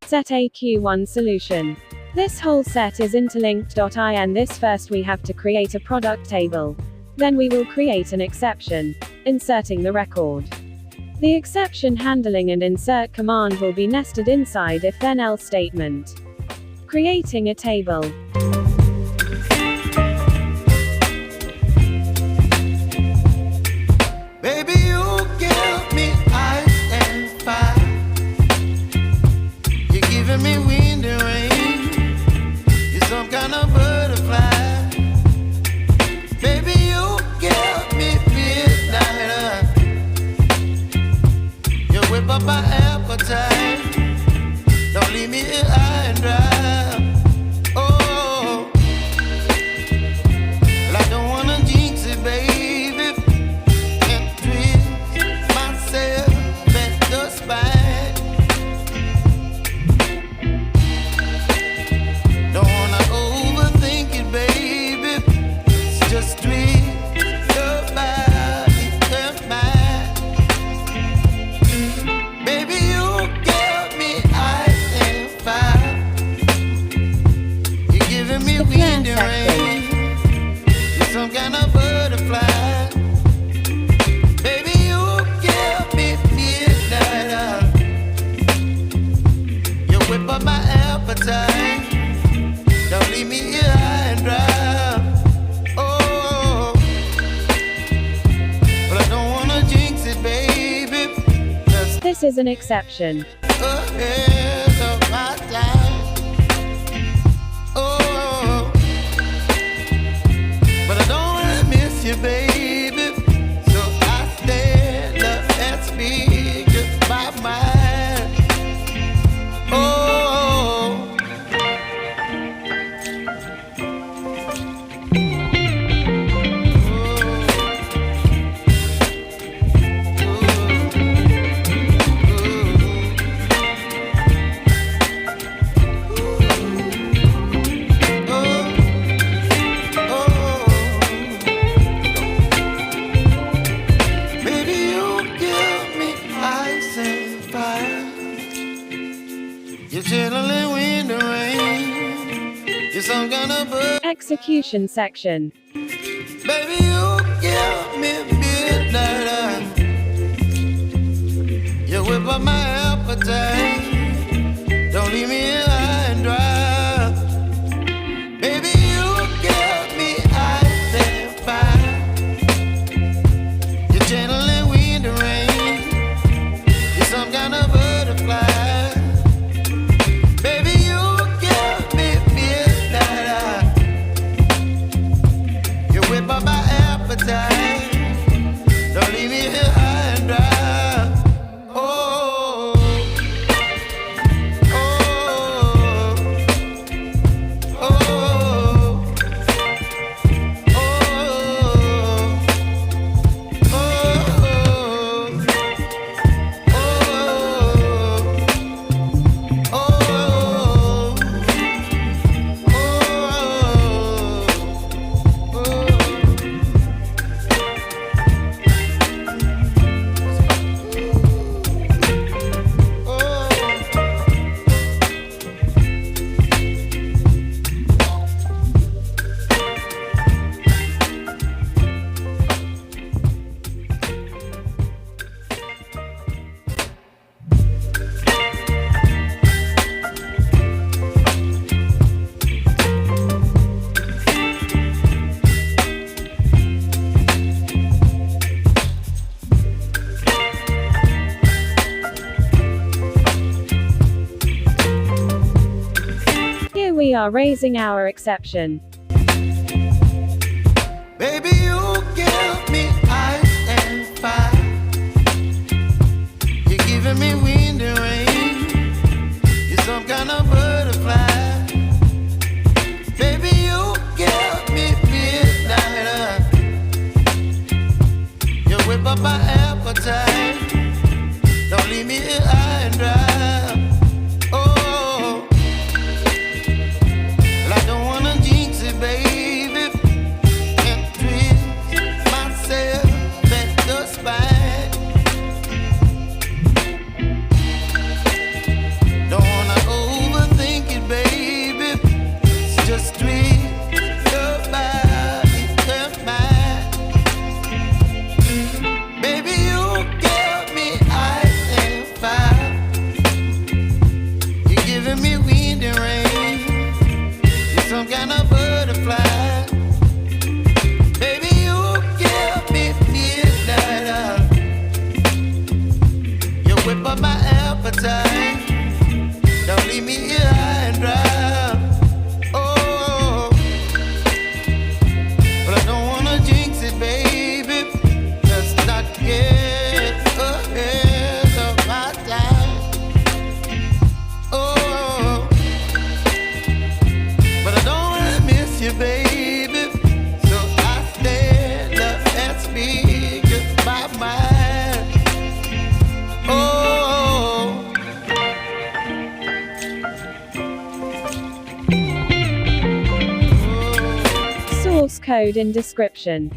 Set A Q.1 solution. This whole set is interlinked. In this first we have to create a product table. Then we will create an exception, inserting the record. The exception handling and insert command will be nested inside if then else statement. Creating a table. Baby, you give me ice and fire. You're giving me wind and rain. You're some kind of butterfly. Baby, you give me midnight. You whip up my appetite. Don't leave me here high and dry. Oh, well, I don't wanna jinx it, baby, and twist myself at the spine. Don't wanna overthink it, baby. It's just twist your body and mine. Baby, you give me ice and fire. You're giving me wind and rain. You're some kind of butterfly. Baby, you give me midnight. You whip up my appetite. Don't leave me here high and dry. Oh, but I don't wanna jinx it, baby. This is an exception. Ahead of my time. Oh, but I don't really miss you, baby. So I stand up and speak my mind. Oh. Execution section. Baby, you give me midnight. You whip up my appetite. Don't leave me here high and dry. Baby, you give me ice and fire. You're channeling wind and rain. You're some kind of butterfly. Baby, you give me midnight. You whip up my appetite. Don't leave me here high and dry. Oh, oh, oh, oh, We are raising our exception. baby, you give me ice and fire. You're giving me wind and rain. You're some kind of butterfly. Baby, you give me midnight. You whip up my appetite. Don't leave me here high and dry. Oh, well, I don't wanna jinx it, up my appetite. Don't leave me here high and dry. Oh, but I don't wanna jinx it, baby. Let's not get ahead of my time. Oh, but I don't wanna miss you, baby. So I stand up and speak just my mind. Oh, Source code in description.